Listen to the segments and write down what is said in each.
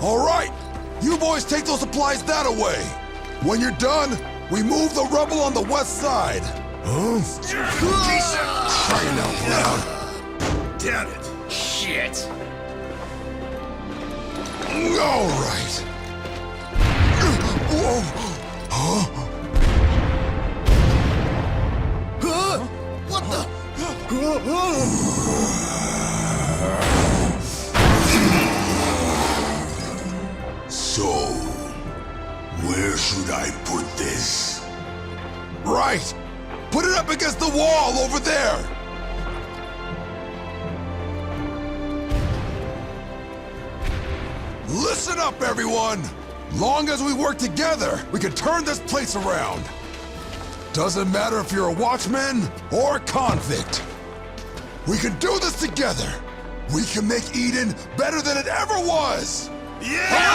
All right, you boys take those supplies that away. When you're done, we move the rubble on the west side. Huh? Crying out loud. Damn it! Shit! All right. Whoa. Huh? What the? So, where should I put this? Right! Put it up against the wall over there! Listen up, everyone! Long as we work together, we can turn this place around. Doesn't matter if you're a watchman or a convict. We can do this together. We can make Eden better than it ever was! Yeah!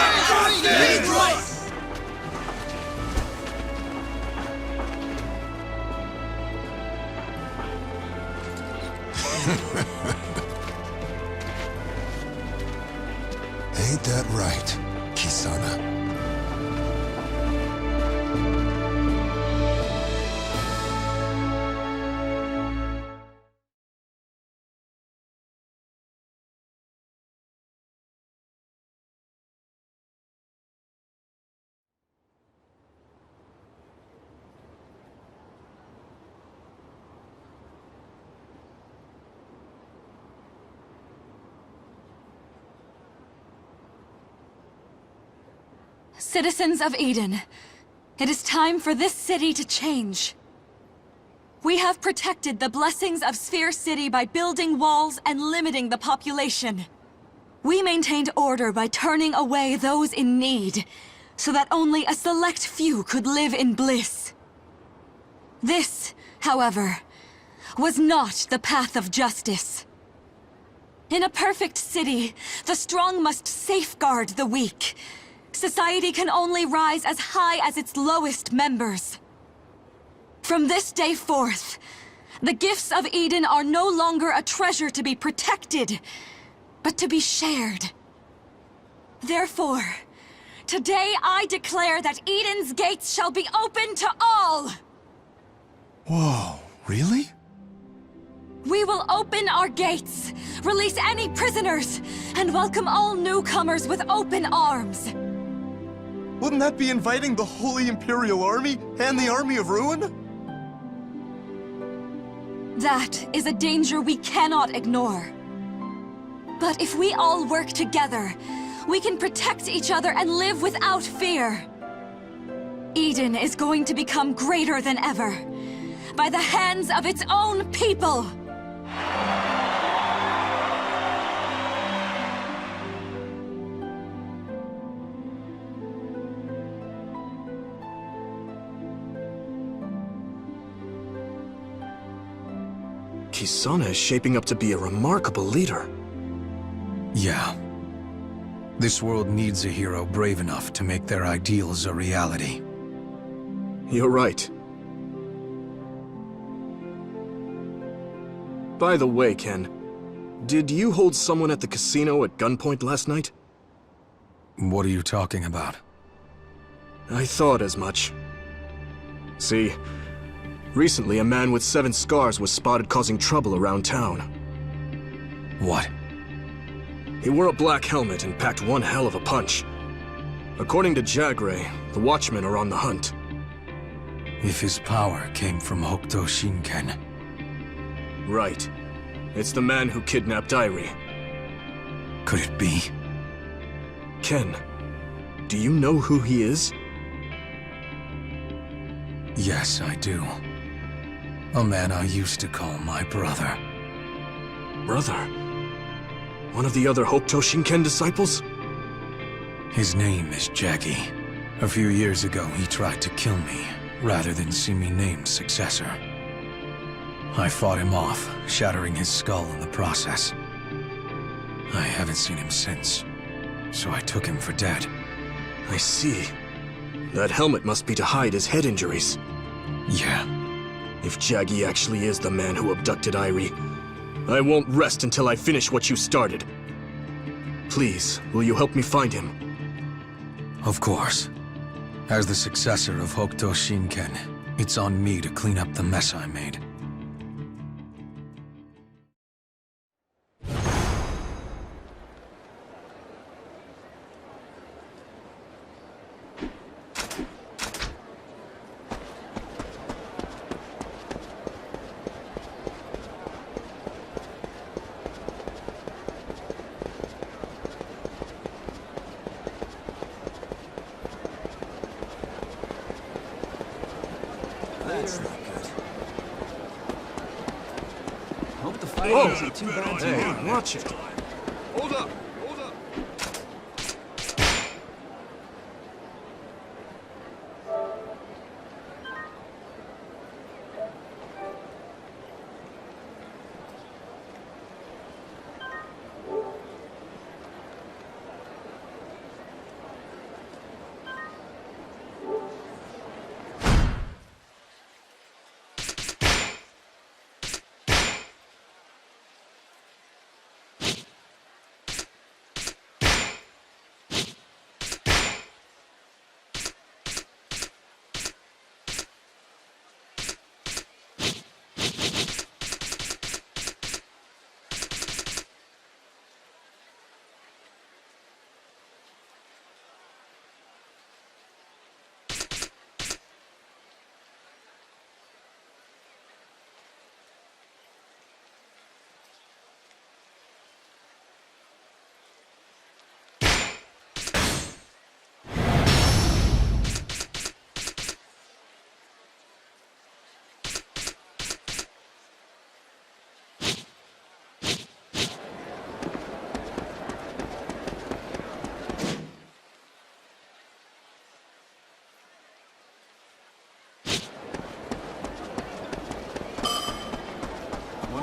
Ain't that right, Kisana? Citizens of Eden, it is time for this city to change. We have protected the blessings of Sphere City by building walls and limiting the population. We maintained order by turning away those in need, so that only a select few could live in bliss. This, however, was not the path of justice. In a perfect city, the strong must safeguard the weak. Society can only rise as high as its lowest members. From this day forth, the gifts of Eden are no longer a treasure to be protected, but to be shared. Therefore, today I declare that Eden's gates shall be open to all! Whoa, really? We will open our gates, release any prisoners, and welcome all newcomers with open arms. Wouldn't that be inviting the Holy Imperial Army and the Army of Ruin? That is a danger we cannot ignore. But if we all work together, we can protect each other and live without fear. Eden is going to become greater than ever, by the hands of its own people! Kisana is shaping up to be a remarkable leader. Yeah. This world needs a hero brave enough to make their ideals a reality. You're right. By the way, Ken, did you hold someone at the casino at gunpoint last night? What are you talking about? I thought as much. See, recently a man with 7 scars was spotted causing trouble around town. What? He wore a black helmet and packed one hell of a punch. According to Jagre, the Watchmen are on the hunt. If his power came from Hokuto Shinken. Right. It's the man who kidnapped Irie. Could it be? Ken, do you know who he is? Yes, I do. A man I used to call my brother. Brother? One of the other Hokuto Shinken disciples? His name is Jaggy. A few years ago, he tried to kill me, rather than see me named successor. I fought him off, shattering his skull in the process. I haven't seen him since, so I took him for dead. I see. That helmet must be to hide his head injuries. Yeah. If Jaggy actually is the man who abducted Irie, I won't rest until I finish what you started. Please, will you help me find him? Of course. As the successor of Hokuto Shinken, it's on me to clean up the mess I made. That's not good. Hope the fighting isn't too bad tomorrow. Hey, watch it. Hold up! Hold up!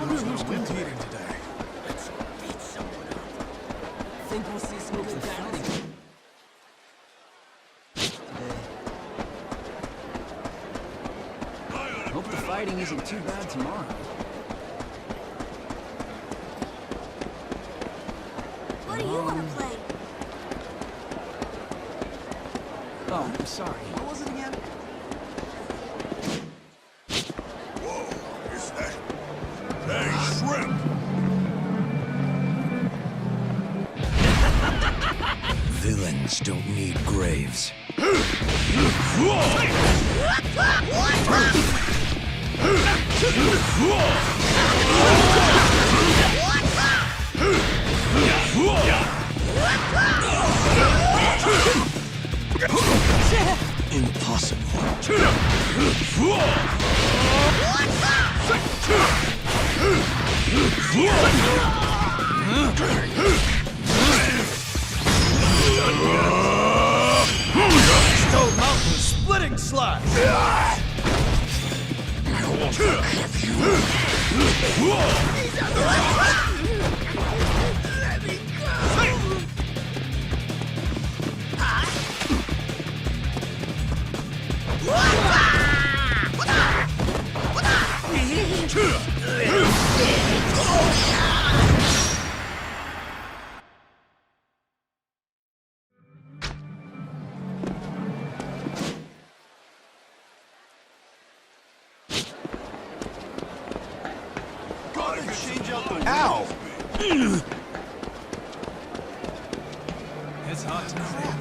Who's competing today? Let's beat someone up. Think we'll see some good fighting today. Hope the fighting isn't too bad tomorrow. What do you want to play? Oh, I'm sorry. What was it again? Whoa, is that... Hey, shrimp! Villains don't need graves. Stone Mountain splitting slide! I won't forgive you! Ow! It's hot tonight.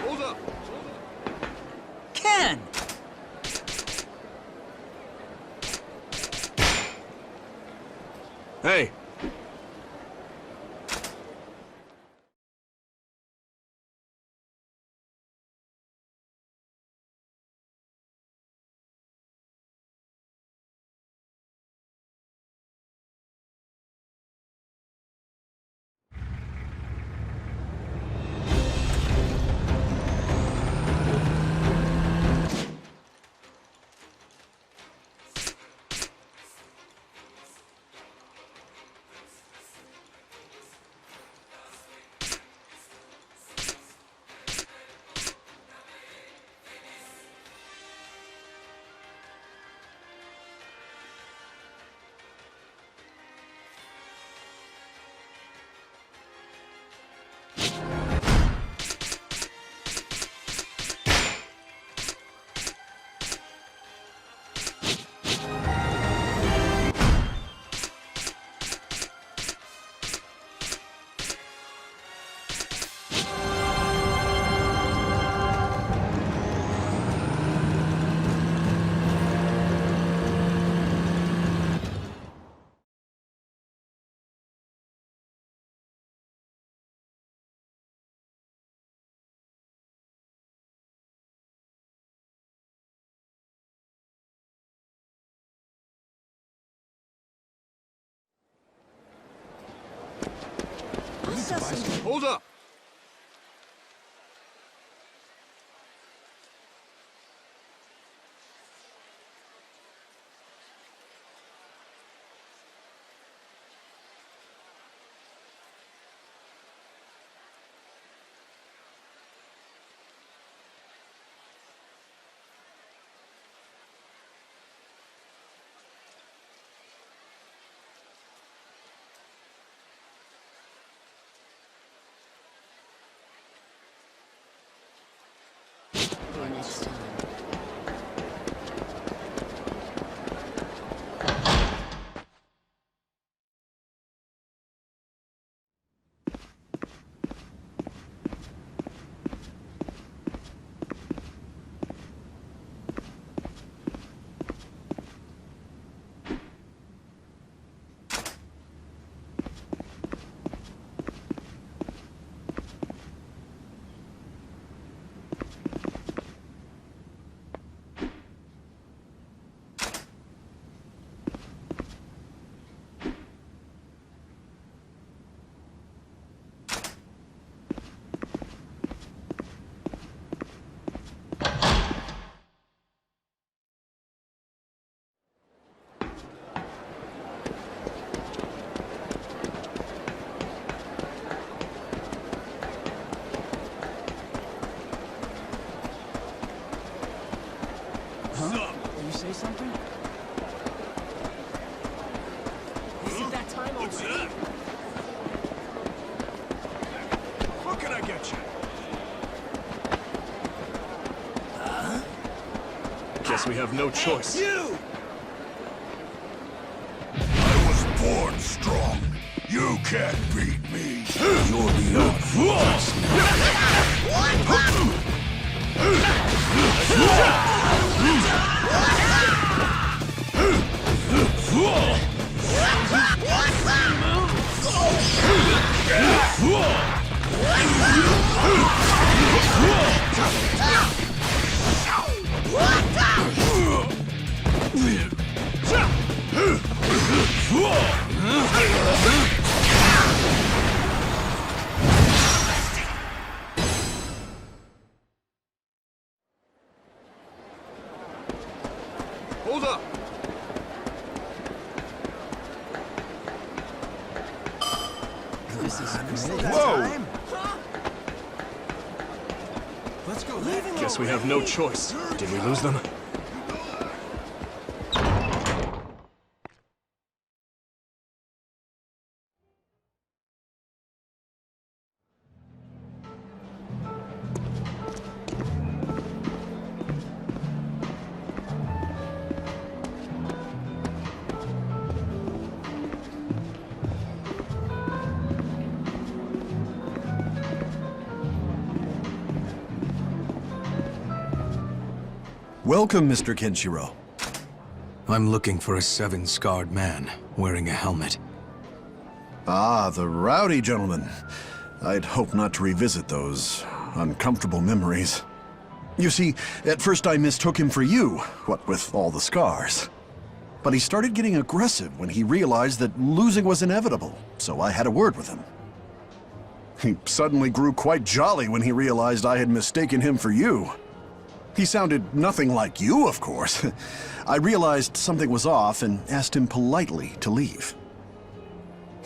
Hold up! Ken! Hey! Hold up! Next time. You say something? Is it that time already? What can I get you? Guess we have no choice. You! I was born strong. You can't beat me. You're beyond flaws Hold up! This is Whoa! Let's go. Guess we have no choice. Did we lose them? Welcome, Mr. Kenshiro. I'm looking for a seven-scarred man wearing a helmet. Ah, the rowdy gentleman. I'd hope not to revisit those uncomfortable memories. You see, at first I mistook him for you, what with all the scars. But he started getting aggressive when he realized that losing was inevitable, so I had a word with him. He suddenly grew quite jolly when he realized I had mistaken him for you. He sounded nothing like you, of course. I realized something was off and asked him politely to leave.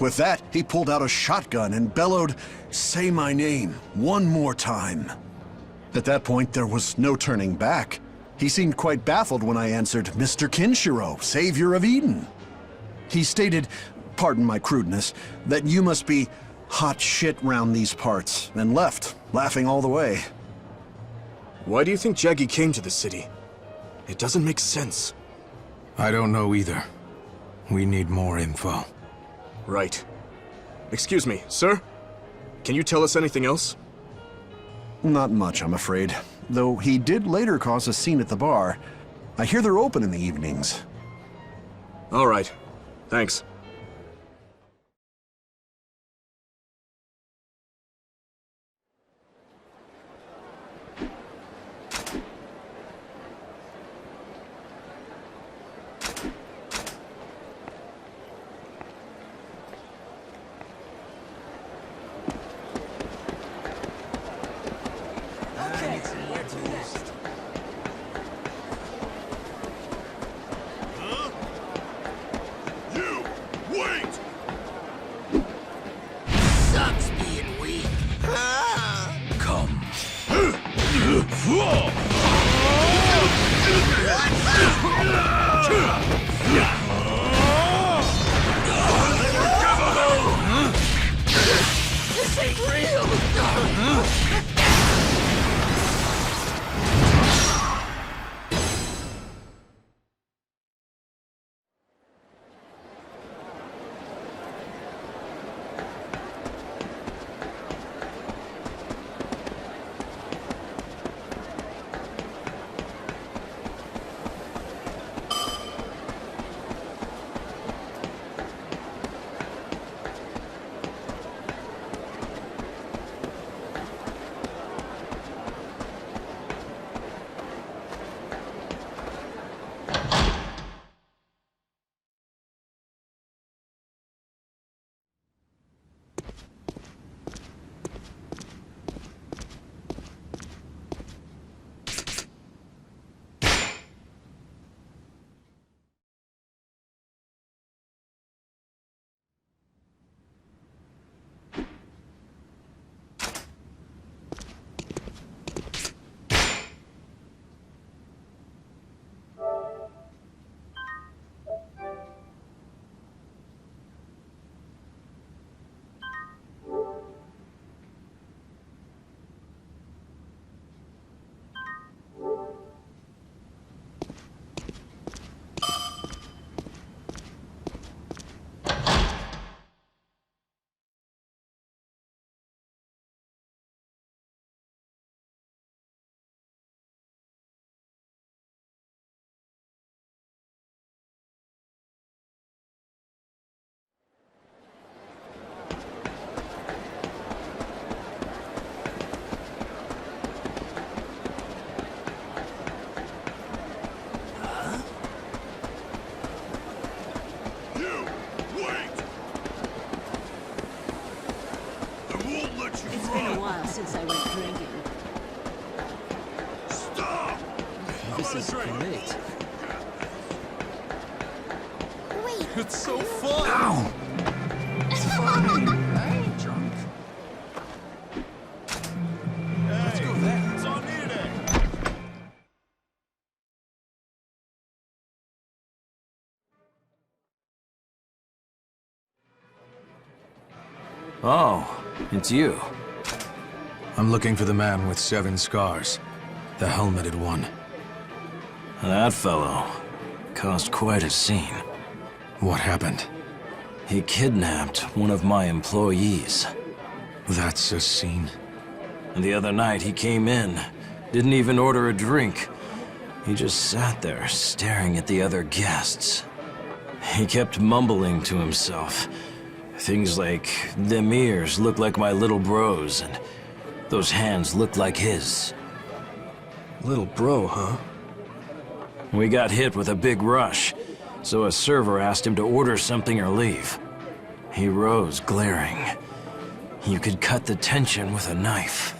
With that, he pulled out a shotgun and bellowed, "Say my name one more time." At that point, there was no turning back. He seemed quite baffled when I answered, "Mr. Kenshiro, savior of Eden." He stated, pardon my crudeness, that you must be hot shit round these parts, and left, laughing all the way. Why do you think Jaggy came to the city? It doesn't make sense. I don't know either. We need more info. Right. Excuse me, sir? Can you tell us anything else? Not much, I'm afraid. Though he did later cause a scene at the bar. I hear they're open in the evenings. All right. Thanks. Where to next? You! Wait! Sucks being weak. Come. This ain't real. You! Wait! I won't let you It's run! been a while since I went drinking. Stop! This is great. Wait. It's so fun! Let's go there. It's on me today. Oh, it's you. I'm looking for the man with 7 scars. The helmeted one. That fellow caused quite a scene. What happened? He kidnapped one of my employees. That's a scene. And the other night he came in, didn't even order a drink. He just sat there staring at the other guests. He kept mumbling to himself. Things like, them ears look like my little bro's, and those hands look like his. Little bro, huh? We got hit with a big rush, so a server asked him to order something or leave. He rose, glaring. You could cut the tension with a knife.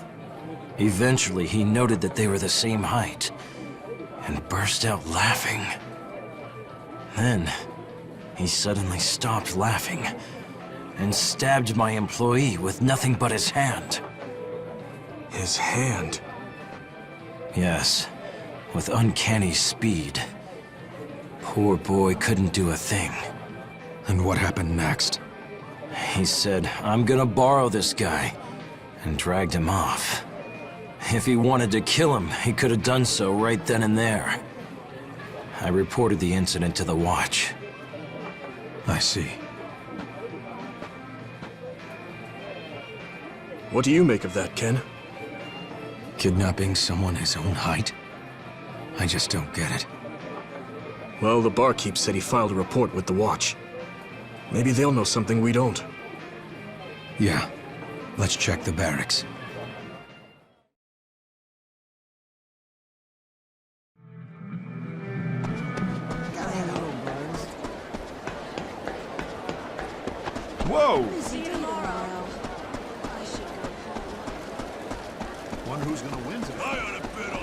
Eventually, he noted that they were the same height, and burst out laughing. Then, he suddenly stopped laughing, and stabbed my employee with nothing but his hand. His hand? Yes, with uncanny speed. Poor boy couldn't do a thing. And what happened next? He said, I'm gonna borrow this guy, and dragged him off. If he wanted to kill him, he could have done so right then and there. I reported the incident to the Watch. I see. What do you make of that, Ken? Kidnapping someone his own height? I just don't get it. Well, the barkeep said he filed a report with the Watch. Maybe they'll know something we don't. Yeah. Let's check the barracks. Whoa! See you tomorrow. Wonder who's gonna win today. I ought to bet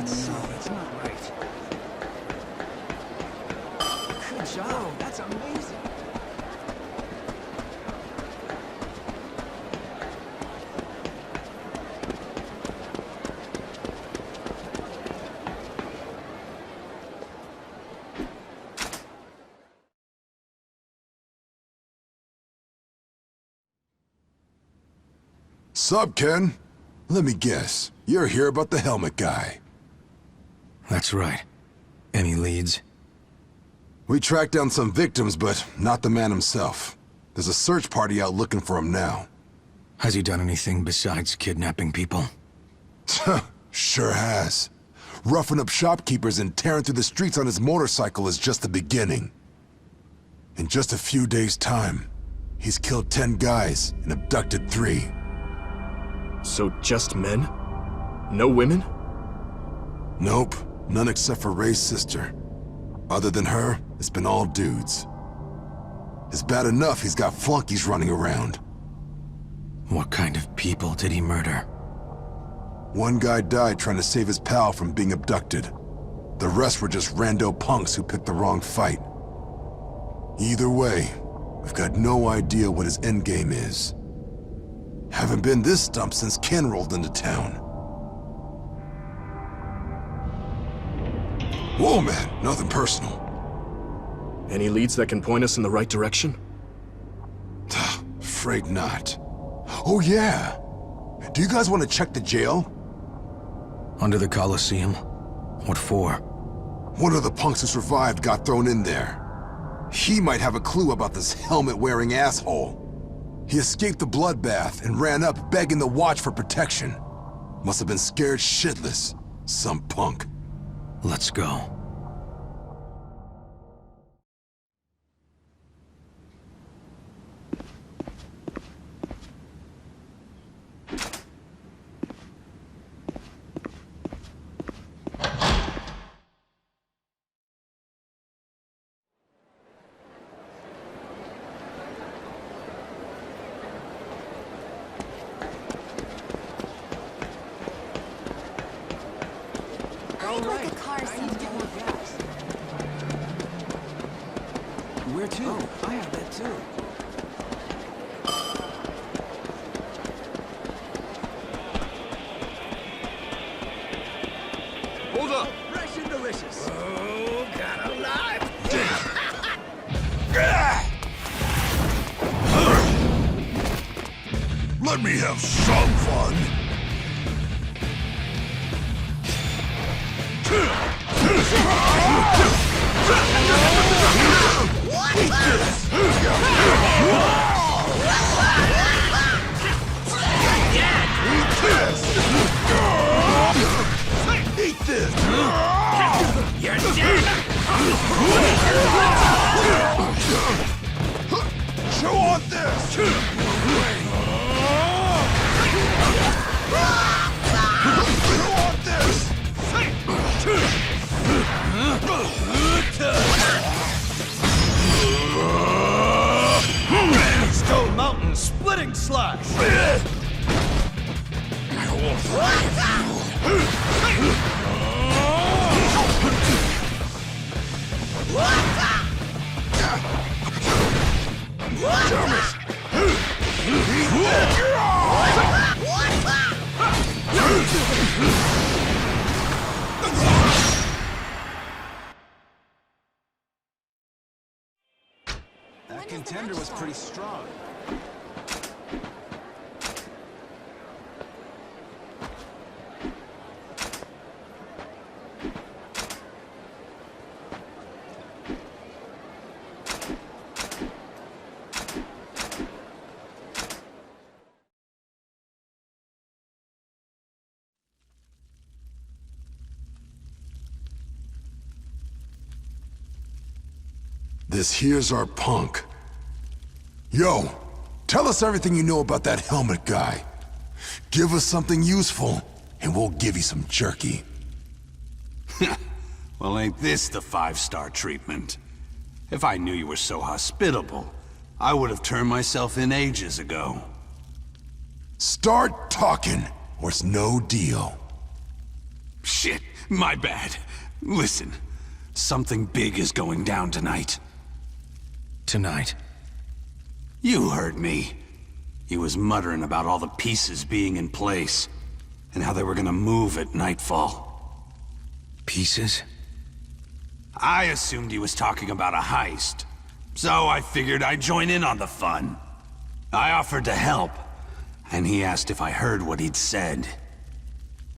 not so. That's not right. Good job. That's amazing. Sup, Ken? Let me guess. You're here about the helmet guy. That's right. Any leads? We tracked down some victims, but not the man himself. There's a search party out looking for him now. Has he done anything besides kidnapping people? Sure has. Roughing up shopkeepers and tearing through the streets on his motorcycle is just the beginning. In just a few days' time, he's killed 10 guys and abducted 3. So just men? No women? Nope, none except for Ray's sister. Other than her, it's been all dudes. It's bad enough he's got flunkies running around. What kind of people did he murder? One guy died trying to save his pal from being abducted. The rest were just rando punks who picked the wrong fight. Either way, we've got no idea what his endgame is. Haven't been this stumped since Ken rolled into town. Whoa, man, nothing personal. Any leads that can point us in the right direction? Afraid not. Oh yeah! Do you guys want to check the jail? Under the Colosseum? What for? One of the punks who survived got thrown in there. He might have a clue about this helmet-wearing asshole. He escaped the bloodbath and ran up begging the Watch for protection. Must have been scared shitless. Some punk. Let's go. I'd like a car someday. Where to? Oh, I have that too. Hold up! Fresh and delicious. Oh, got alive! Let me have some fun. Eat this! You're dead! Chew on this! Chew on this! Stone Mountain splitting slash! That contender was pretty strong. This here's our punk. Yo, tell us everything you know about that helmet guy. Give us something useful, and we'll give you some jerky. Well, ain't this the 5-star treatment? If I knew you were so hospitable, I would have turned myself in ages ago. Start talking, or it's no deal. Shit, my bad. Listen, something big is going down tonight. Tonight? You heard me. He was muttering about all the pieces being in place, and how they were gonna move at nightfall. Pieces? I assumed he was talking about a heist, so I figured I'd join in on the fun. I offered to help, and he asked if I heard what he'd said.